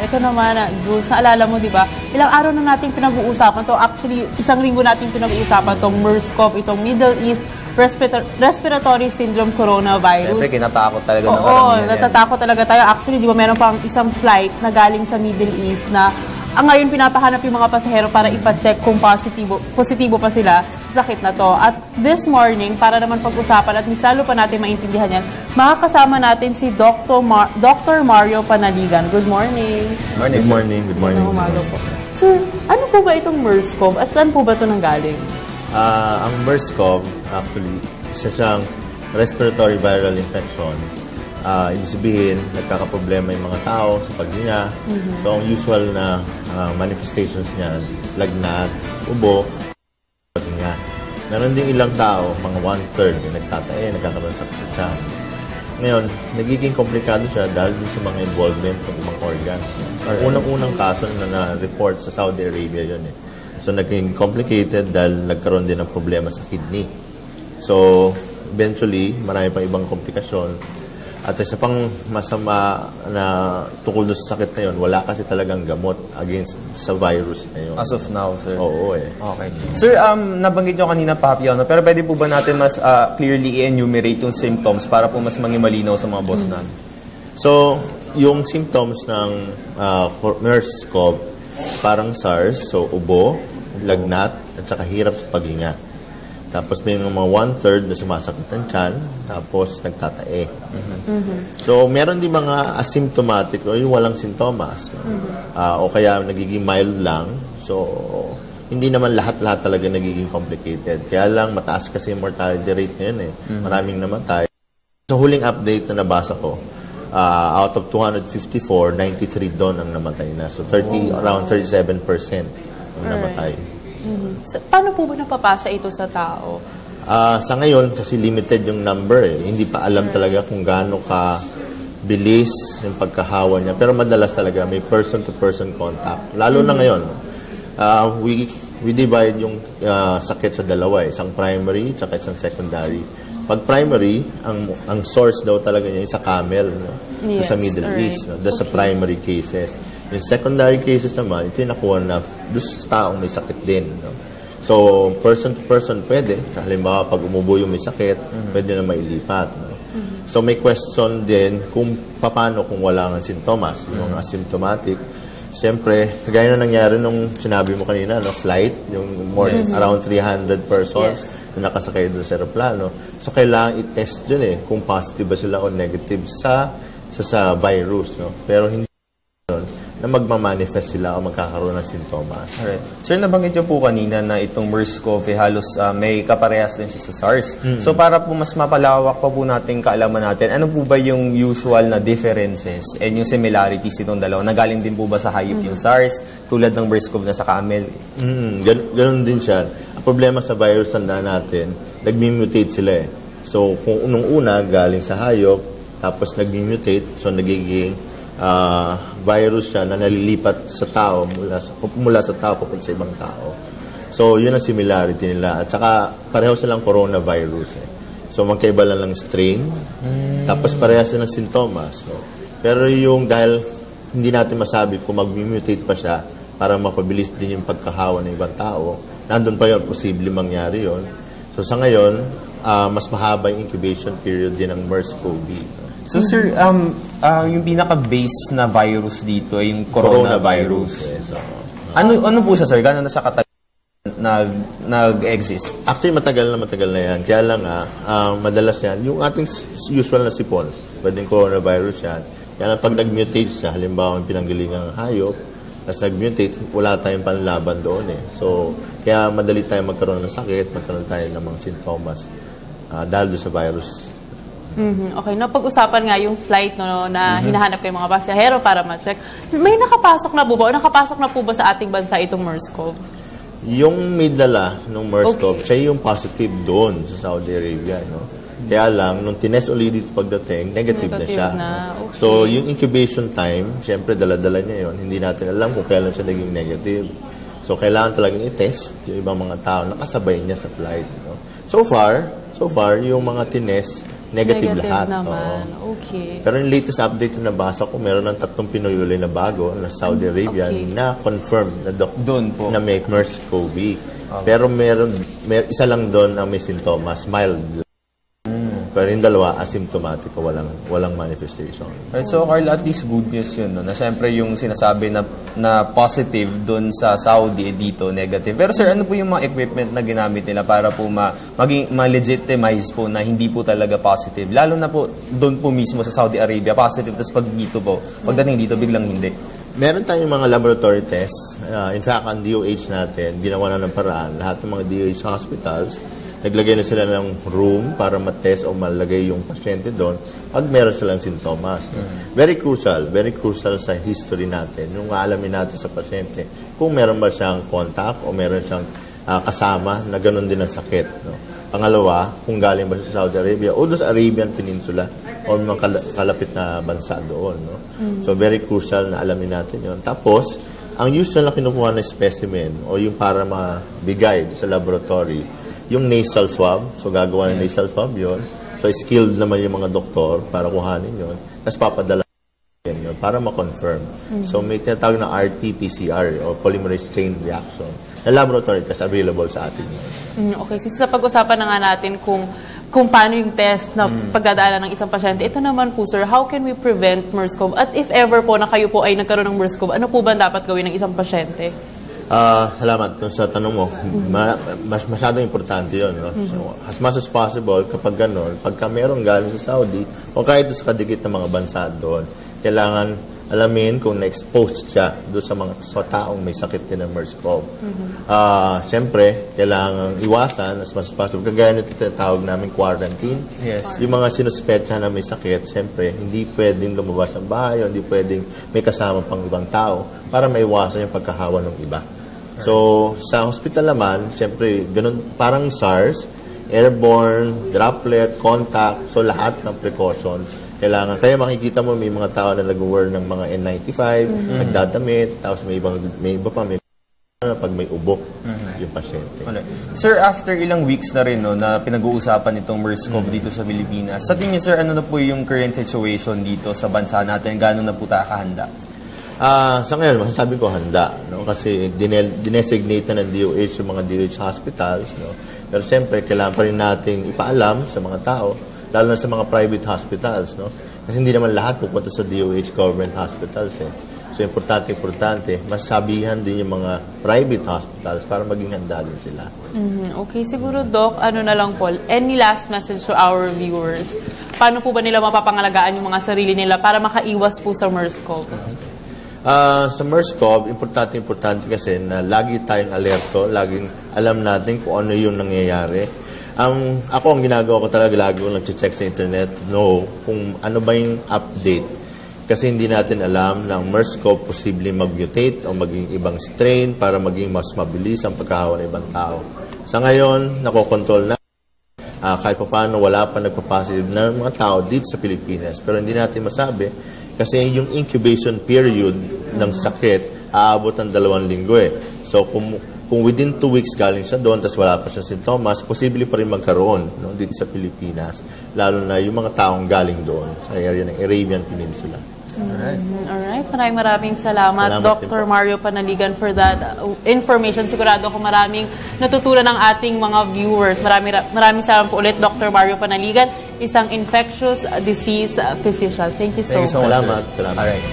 ito naman, Jules, naalala mo, di ba? Ilang araw na natin pinag-uusapan to. Actually, isang linggo natin pinag-uusapan tong MERS-CoV, itong Middle East Respiratory Syndrome Coronavirus. Siyempre, kinatakot talaga ng karamihan. Oo, natatakot talaga tayo. Actually, di ba, meron pang isang flight na galing sa Middle East na ngayon pinapahanap yung mga pasahero para ipacheck kung positibo pa sila sa sakit na to. At this morning, para naman pag-usapan at mas lalo pa natin maintindihan yan, makakasama natin si Dr. Mario Panaligan. Good morning. Good morning. Good morning. Umaga po. Sir, ano po ba itong MERS-CoV at saan po ba ito nanggaling? Ang MERS-CoV, actually, isa siyang respiratory viral infection. Ibig sabihin, nagkakaproblema yung mga tao sa paghinga. So, ang usual na manifestations niya, lagnat, ubo, paghinga. Meron din ilang tao, mga 1/3, yung nagtatae, nagkakaroon sa tiyan. Ngayon, nagiging komplikado siya dahil din sa mga involvement ng ibang organs. Unang-unang kaso na na-report sa Saudi Arabia yun eh. So, naging complicated dahil nagkaroon din ng problema sa kidney. So, eventually, marami pang ibang komplikasyon. At isa pang masama na tungkol sa sakit na yun, wala kasi talagang gamot against sa virus na yun. As of now, sir? Oo eh. Okay. Sir, nabanggit nyo kanina, Papiano, pero pwede po ba natin mas clearly i-enumerate yung symptoms para po mas maging malinaw sa mga boss natin? So, yung symptoms ng MERS-CoV, parang SARS, so ubo, lagnat, at saka hirap sa paghinga. Tapos may mga 1/3 na sumasakit ng tiyan, tapos nagtatae. So, meron din mga asymptomatic o yung walang sintomas. O kaya nagiging mild lang. So, hindi naman lahat-lahat talaga nagiging complicated. Kaya lang, mataas kasi yung mortality rate ngayon eh. Maraming namatay. Sa huling update na nabasa ko, out of 254, 93 doon ang namatay na. So, around 37% ang namatay. Paano po ba napapasa ito sa tao? Sa ngayon, kasi limited yung number eh. Hindi pa alam talaga kung gaano ka bilis yung pagkahawa niya. Pero madalas talaga may person-to-person contact. Lalo na ngayon, we divide yung sakit sa dalawa eh. Isang primary at isang secondary. Pag primary, ang source daw talaga niya sa camel, no? Yes, sa Middle East. No? That's sa primary cases. Yung secondary cases naman, ito yung nakuha na doon sa taong may sakit din. No? So, person to person pwede. Halimbawa, pag umubo yung may sakit, pwede na mailipat. No? So, may question din kung paano kung wala ng sintomas. Yung asymptomatic. Siyempre, kagaya na nangyari nung sinabi mo kanina, no? Flight, yung around 300 persons na nakasakay doon sa aeroplano. So, kailangan i-test yun eh, kung positive ba sila o negative sa virus. No? Pero hindi na magmamanifest sila o magkakaroon ng sintomas. Alright. Sir, nabanggit niyo po kanina na itong MERS-CoV halos may kaparehas din siya sa SARS. So para po mas mapalawak pa po natin kaalaman natin, ano po ba yung usual na differences and yung similarities itong dalawa? Nagaling din po ba sa hayop yung SARS tulad ng MERS-CoV na sa camel? Ganun din siya. Ang problema sa virus, tandaan natin, nag-mutate sila eh. So kung unang una galing sa hayop, tapos nag-mutate, so nagiging virus siya na nalilipat sa tao mula sa tao papunta sa ibang tao. So, yun ang similarity nila. At saka, pareho silang coronavirus. Eh. So, magkaiba lang strain. Tapos, pareho silang sintomas. So, pero yung dahil hindi natin masabi kung mag-mutate pa siya para mapabilis din yung pagkahawa ng ibang tao, nandun pa yun, posible mangyari yun. So, sa ngayon, mas mahaba yung incubation period din ng MERS-CoV. So, sir, yung pinaka-base na virus dito ay yung coronavirus. Yes, ano po siya, sir? Gano'n na siya katagal nag-exist? Actually, matagal na yan. Kaya lang madalas yan. Yung ating usual na sipon, pwedeng coronavirus yan. Kaya lang pag nag-mutate siya, halimbawa yung pinanggalingang hayop, tapos nag-mutate, wala tayong panlaban doon eh. So, kaya madali tayong magkaroon ng sakit, magkaroon tayo ng mga sintomas dahil doon sa virus. Okay, napag-usapan nga yung flight na hinahanap kay mga pasahero para ma-check. May nakapasok na po ba? O nakapasok na po ba sa ating bansa itong MERS-CoV? Yung may dala ng MERS-CoV, siya yung positive doon sa Saudi Arabia. No? Kaya lang, nung tinest ulit dito pagdating, negative na siya. Okay. So, yung incubation time, syempre dala-dala niya yun. Hindi natin alam kung kailan siya naging negative. So, kailangan talagang i-test yung ibang mga tao nakasabay niya sa flight. No? So far, yung mga tinest, negative lahat. naman. Oo. Okay. Pero yung latest update na nabasa ko, meron ng 3 Pinoy uli na bago na Saudi Arabia na confirmed na Doon po. na may MERS-CoV. Pero isa lang doon ang may sintomas, mild. Pero yung dalawa, asymptomatic o walang manifestation. Right, so Carl, at least good news yun, no? Na siyempre yung sinasabi na positive doon sa Saudi, dito negative. Pero sir, ano po yung mga equipment na ginamit nila para po ma-legitimize po na hindi po talaga positive? Lalo na po doon po mismo sa Saudi Arabia, positive, tapos pagdating dito, biglang hindi. Meron tayong mga laboratory tests. In fact, ang DOH natin, ginawa na ng paraan. Lahat ng mga DOH hospitals, naglagay na sila ng room para matest o malagay yung pasyente doon pag meron silang sintomas. Very crucial sa history natin, yung aalamin natin sa pasyente kung meron ba siyang contact o meron siyang kasama na ganun din ang sakit. No? Pangalawa, kung galing ba sa Saudi Arabia o doon sa Arabian Peninsula o mga kalapit na bansa doon. No? So very crucial na alamin natin yun. Tapos, ang usual na kinukuha na specimen o yung para mabigay sa laboratory, yung nasal swab. So, gagawa ng nasal swab yun. So, skilled naman yung mga doktor para kuhanin yun. Tapos, papadala yun para ma-confirm. So, may tinatawag na RT-PCR o polymerase chain reaction na laboratory test available sa atin yun. Okay. So, sa pag-usapan na nga natin kung paano yung test na pagdadala ng isang pasyente, ito naman po, sir, how can we prevent MERS-CoV? At if ever po na kayo po ay nagkaroon ng MERS-CoV, ano po ba dapat gawin ng isang pasyente? Salamat sa tanong mo. Masyadong importante yun. No? So, as much as possible, kapag gano'n, pagka merong galing sa Saudi, o kahit sa kadikit ng mga bansa doon, kailangan alamin kung na-expose siya doon sa taong may sakit din ng MERS-CoV. Siyempre, kailangan iwasan as much as possible. Kagaya nito tinatawag namin quarantine. Yes. Yung mga sinuspetsa na may sakit, siyempre, hindi pwedeng lumabas ng bahay, hindi pwedeng may kasama pang ibang tao para maiwasan yung pagkahawa ng iba. So, sa hospital naman, siyempre, ganun, parang SARS, airborne, droplet, contact, so lahat ng precautions kailangan. Kaya makikita mo may mga tao na nag-wear ng mga N95, nagdadamit, tapos may iba pa, may pag may ubok yung pasyente. Okay. Sir, after ilang weeks na rin na pinag-uusapan itong MERS-CoV dito sa Pilipinas, sa tingin sir, ano na po yung current situation dito sa bansa natin? Gaano na po tayo kahanda? Sa ngayon, masasabi ko handa. No? Kasi dinesignate na ng DOH yung mga DOH hospitals. No? Pero siyempre, kailangan pa rin nating ipaalam sa mga tao, lalo na sa mga private hospitals. No? Kasi hindi naman lahat pupunta sa DOH government hospitals. So, importante, masasabihan din yung mga private hospitals para maging handa din sila. Okay, siguro, Doc, ano na lang po, any last message to our viewers? Paano po ba nila mapapangalagaan yung mga sarili nila para makaiwas po sa MERS-CoV? Sa MERS-CoV, importante kasi na lagi tayong alerto, laging alam natin kung ano yung nangyayari. Ako, ang ginagawa ko talaga, lagi ko nag-check sa internet, kung ano ba yung update. Kasi hindi natin alam na ang MERS-CoV posibleng mag-mutate o maging ibang strain para maging mas mabilis ang pagkahawa ng ibang tao. Sa ngayon, nakokontrol na. Kahit pa paano, wala pa nagpa-positive na mga tao dito sa Pilipinas. Pero hindi natin masabi kasi yung incubation period ng sakit aabot ng 2 linggo So, kung within 2 weeks galing siya doon, tapos wala pa siyang sintomas, posible pa rin magkaroon dito sa Pilipinas. Lalo na yung mga taong galing doon sa area ng Arabian Peninsula. Alright. Maraming salamat Dr. Mario Panaligan, for that information. Sigurado ko maraming natutunan ng ating mga viewers. Maraming salamat po ulit, Dr. Mario Panaligan, isang infectious disease physician. Thank you so much. Salamat. Alright.